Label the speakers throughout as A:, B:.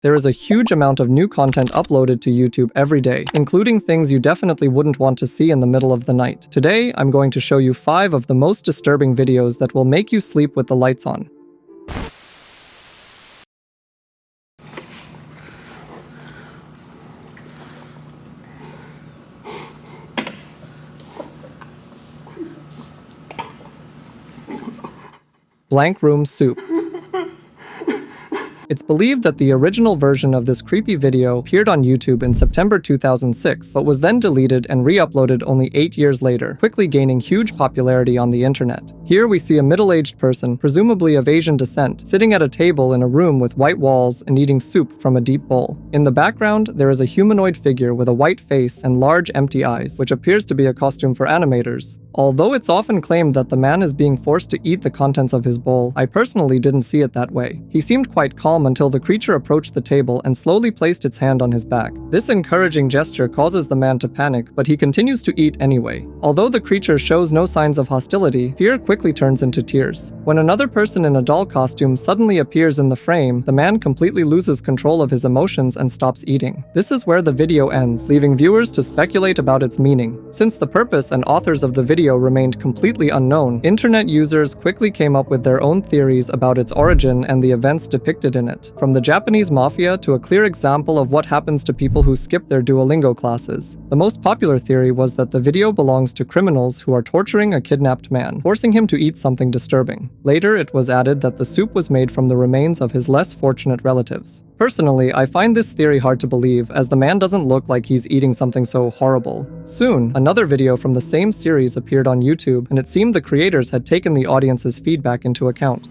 A: There is a huge amount of new content uploaded to YouTube every day, including things you definitely wouldn't want to see in the middle of the night. Today, I'm going to show you 5 of the most disturbing videos that will make you sleep with the lights on. Blank Room Soup. It's believed that the original version of this creepy video appeared on YouTube in September 2006, but was then deleted and re-uploaded only 8 years later, quickly gaining huge popularity on the internet. Here we see a middle-aged person, presumably of Asian descent, sitting at a table in a room with white walls and eating soup from a deep bowl. In the background, there is a humanoid figure with a white face and large empty eyes, which appears to be a costume for animators. Although it's often claimed that the man is being forced to eat the contents of his bowl, I personally didn't see it that way. He seemed quite calm until the creature approached the table and slowly placed its hand on his back. This encouraging gesture causes the man to panic, but he continues to eat anyway. Although the creature shows no signs of hostility, fear quickly turns into tears. When another person in a doll costume suddenly appears in the frame, the man completely loses control of his emotions and stops eating. This is where the video ends, leaving viewers to speculate about its meaning. Since the purpose and authors of the video remained completely unknown, internet users quickly came up with their own theories about its origin and the events depicted in it. From the Japanese mafia to a clear example of what happens to people who skip their Duolingo classes. The most popular theory was that the video belongs to criminals who are torturing a kidnapped man, forcing him to eat something disturbing. Later, it was added that the soup was made from the remains of his less fortunate relatives. Personally, I find this theory hard to believe, as the man doesn't look like he's eating something so horrible. Soon, another video from the same series appeared on YouTube, and it seemed the creators had taken the audience's feedback into account.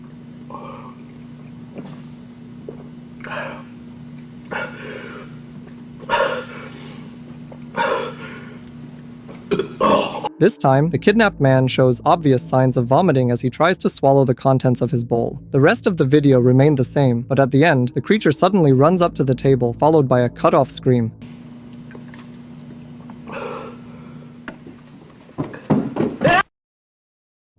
A: This time, the kidnapped man shows obvious signs of vomiting as he tries to swallow the contents of his bowl. The rest of the video remained the same, but at the end, the creature suddenly runs up to the table, followed by a cut-off scream.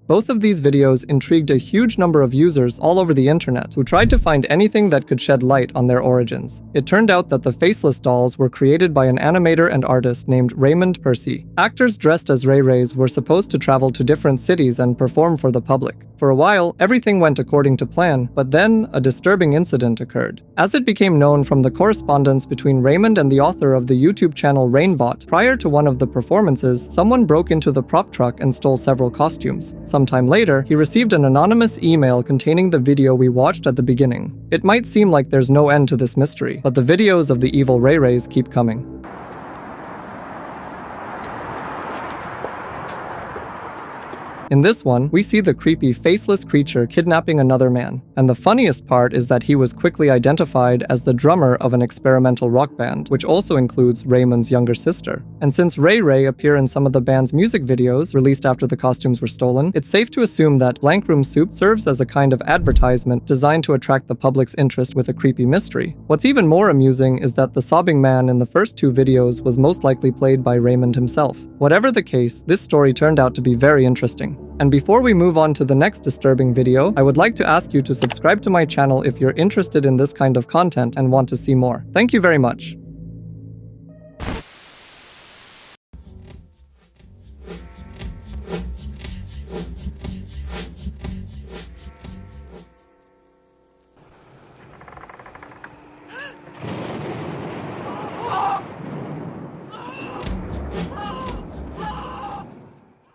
A: Both of these videos intrigued a huge number of users all over the internet who tried to find anything that could shed light on their origins. It turned out that the faceless dolls were created by an animator and artist named Raymond Percy. Actors dressed as Ray Rays were supposed to travel to different cities and perform for the public. For a while, everything went according to plan, but then a disturbing incident occurred. As it became known from the correspondence between Raymond and the author of the YouTube channel Rainbot, prior to one of the performances, someone broke into the prop truck and stole several costumes. Sometime later, he received an anonymous email containing the video we watched at the beginning. It might seem like there's no end to this mystery, but the videos of the evil Ray Rays keep coming. In this one, we see the creepy, faceless creature kidnapping another man. And the funniest part is that he was quickly identified as the drummer of an experimental rock band, which also includes Raymond's younger sister. And since Ray Ray appear in some of the band's music videos released after the costumes were stolen, it's safe to assume that Blank Room Soup serves as a kind of advertisement designed to attract the public's interest with a creepy mystery. What's even more amusing is that the sobbing man in the first 2 videos was most likely played by Raymond himself. Whatever the case, this story turned out to be very interesting. And before we move on to the next disturbing video, I would like to ask you to subscribe to my channel if you're interested in this kind of content and want to see more. Thank you very much.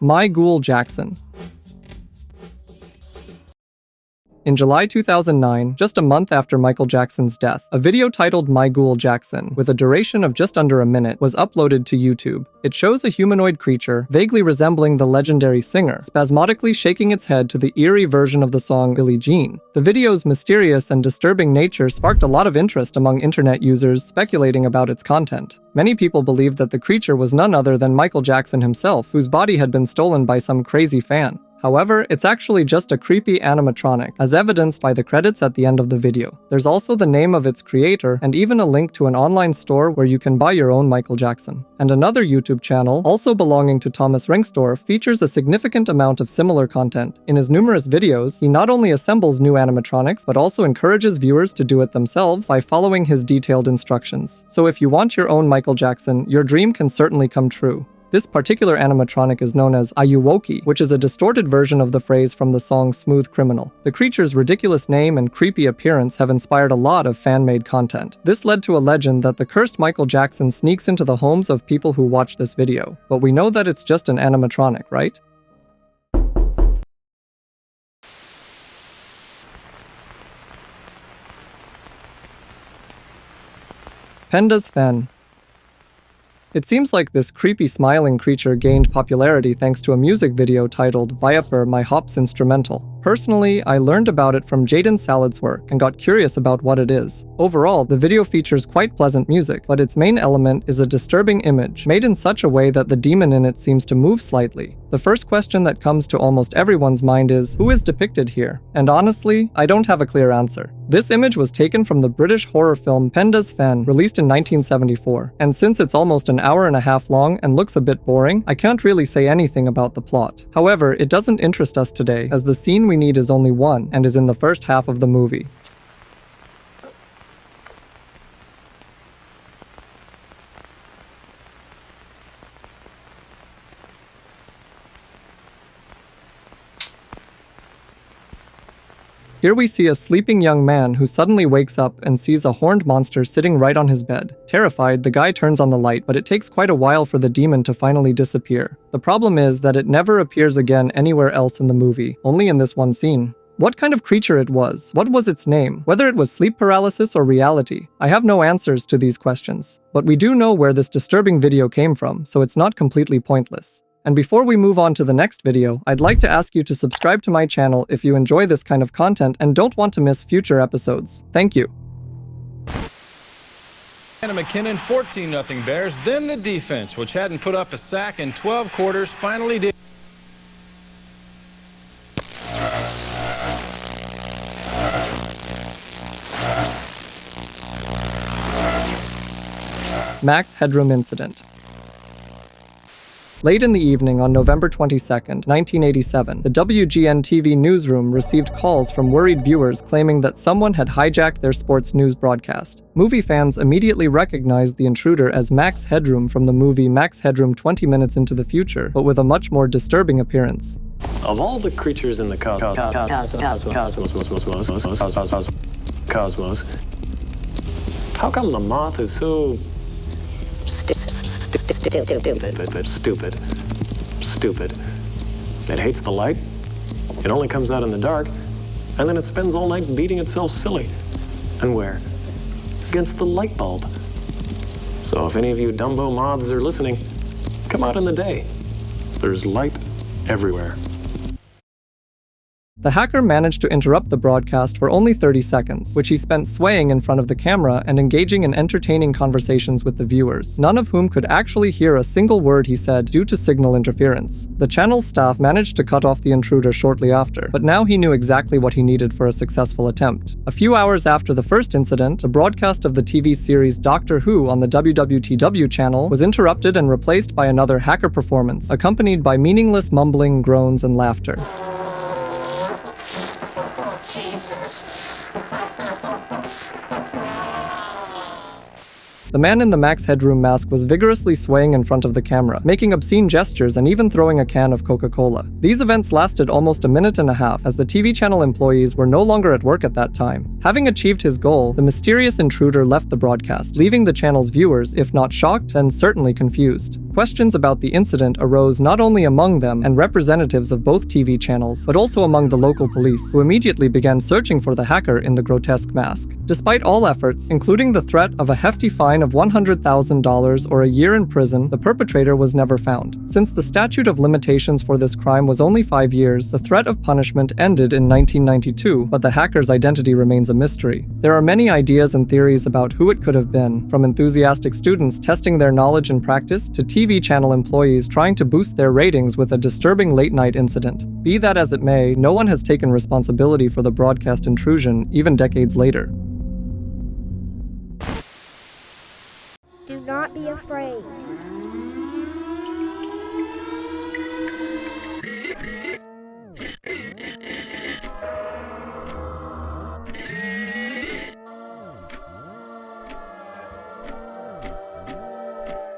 A: My Ghoul Jackson. In July 2009, just a month after Michael Jackson's death, a video titled My Ghoul Jackson, with a duration of just under a minute, was uploaded to YouTube. It shows a humanoid creature, vaguely resembling the legendary singer, spasmodically shaking its head to the eerie version of the song Billie Jean. The video's mysterious and disturbing nature sparked a lot of interest among internet users speculating about its content. Many people believed that the creature was none other than Michael Jackson himself, whose body had been stolen by some crazy fan. However, it's actually just a creepy animatronic, as evidenced by the credits at the end of the video. There's also the name of its creator, and even a link to an online store where you can buy your own Michael Jackson. And another YouTube channel, also belonging to Thomas Ringstor, features a significant amount of similar content. In his numerous videos, he not only assembles new animatronics, but also encourages viewers to do it themselves by following his detailed instructions. So if you want your own Michael Jackson, your dream can certainly come true. This particular animatronic is known as Ayuwoki, which is a distorted version of the phrase from the song Smooth Criminal. The creature's ridiculous name and creepy appearance have inspired a lot of fan-made content. This led to a legend that the cursed Michael Jackson sneaks into the homes of people who watch this video. But we know that it's just an animatronic, right? Penda's Fen. It seems like this creepy smiling creature gained popularity thanks to a music video titled Viaper My Hops Instrumental. Personally, I learned about it from Jaden Salad's work and got curious about what it is. Overall, the video features quite pleasant music, but its main element is a disturbing image, made in such a way that the demon in it seems to move slightly. The first question that comes to almost everyone's mind is, who is depicted here? And honestly, I don't have a clear answer. This image was taken from the British horror film Penda's Fen, released in 1974, and since it's almost an hour and a half long and looks a bit boring, I can't really say anything about the plot. However, it doesn't interest us today, as the scene we need is only one, and is in the first half of the movie. Here we see a sleeping young man who suddenly wakes up and sees a horned monster sitting right on his bed. Terrified, the guy turns on the light, but it takes quite a while for the demon to finally disappear. The problem is that it never appears again anywhere else in the movie, only in this one scene. What kind of creature it was? What was its name? Whether it was sleep paralysis or reality? I have no answers to these questions. But we do know where this disturbing video came from, so it's not completely pointless. And before we move on to the next video, I'd like to ask you to subscribe to my channel if you enjoy this kind of content and don't want to miss future episodes. Thank you.
B: Anna McKinnon, 14-0 Bears. Then the defense, which hadn't put up a sack in 12 quarters, finally did.
A: Max Headroom Incident. Late in the evening on November 22nd, 1987, the WGN-TV newsroom received calls from worried viewers claiming that someone had hijacked their sports news broadcast. Movie fans immediately recognized the intruder as Max Headroom from the movie Max Headroom 20 Minutes into the Future, but with a much more disturbing appearance.
C: Of all the creatures in the cosmos, how come the moth is so stupid? It hates the light, it only comes out in the dark, and then it spends all night beating itself silly. And where? Against the light bulb. So if any of you Dumbo moths are listening, come out in the day. There's light everywhere.
A: The hacker managed to interrupt the broadcast for only 30 seconds, which he spent swaying in front of the camera and engaging in entertaining conversations with the viewers, none of whom could actually hear a single word he said due to signal interference. The channel's staff managed to cut off the intruder shortly after, but now he knew exactly what he needed for a successful attempt. A few hours after the first incident, the broadcast of the TV series Doctor Who on the WWTW channel was interrupted and replaced by another hacker performance, accompanied by meaningless mumbling, groans, and laughter. The man in the Max Headroom mask was vigorously swaying in front of the camera, making obscene gestures and even throwing a can of Coca-Cola. These events lasted almost a minute and a half, as the TV channel employees were no longer at work at that time. Having achieved his goal, the mysterious intruder left the broadcast, leaving the channel's viewers, if not shocked, then certainly confused. Questions about the incident arose not only among them and representatives of both TV channels, but also among the local police, who immediately began searching for the hacker in the grotesque mask. Despite all efforts, including the threat of a hefty fine of $100,000 or a year in prison, the perpetrator was never found. Since the statute of limitations for this crime was only 5 years, the threat of punishment ended in 1992, but the hacker's identity remains a mystery. There are many ideas and theories about who it could have been, from enthusiastic students testing their knowledge in practice to TV channel employees trying to boost their ratings with a disturbing late-night incident. Be that as it may, no one has taken responsibility for the broadcast intrusion, even decades later.
D: Do not be afraid.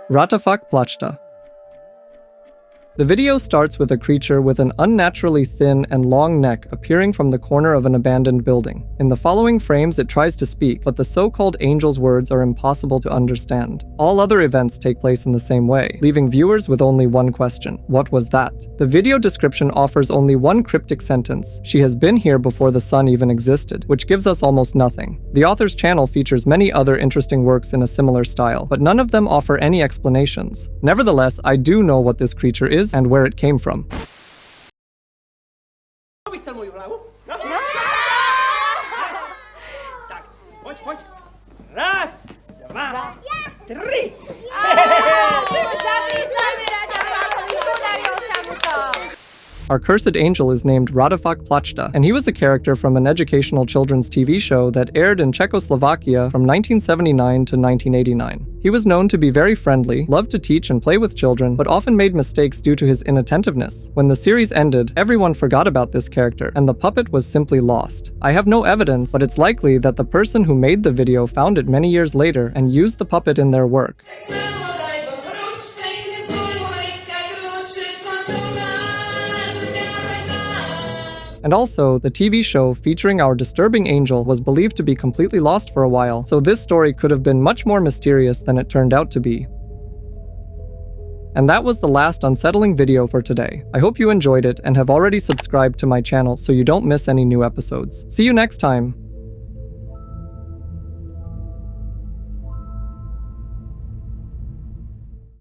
A: Ratafak Plachta. The video starts with a creature with an unnaturally thin and long neck appearing from the corner of an abandoned building. In the following frames it tries to speak, but the so-called angel's words are impossible to understand. All other events take place in the same way, leaving viewers with only one question: what was that? The video description offers only one cryptic sentence: "She has been here before the sun even existed," which gives us almost nothing. The author's channel features many other interesting works in a similar style, but none of them offer any explanations. Nevertheless, I do know what this creature is and where it came from.
E: Raz, dwa, trzy.
A: Our cursed angel is named Ratafak Plachta, and he was a character from an educational children's TV show that aired in Czechoslovakia from 1979 to 1989. He was known to be very friendly, loved to teach and play with children, but often made mistakes due to his inattentiveness. When the series ended, everyone forgot about this character, and the puppet was simply lost. I have no evidence, but it's likely that the person who made the video found it many years later and used the puppet in their work. And also, the TV show featuring our disturbing angel was believed to be completely lost for a while, so this story could have been much more mysterious than it turned out to be. And that was the last unsettling video for today. I hope you enjoyed it and have already subscribed to my channel so you don't miss any new episodes. See you next time!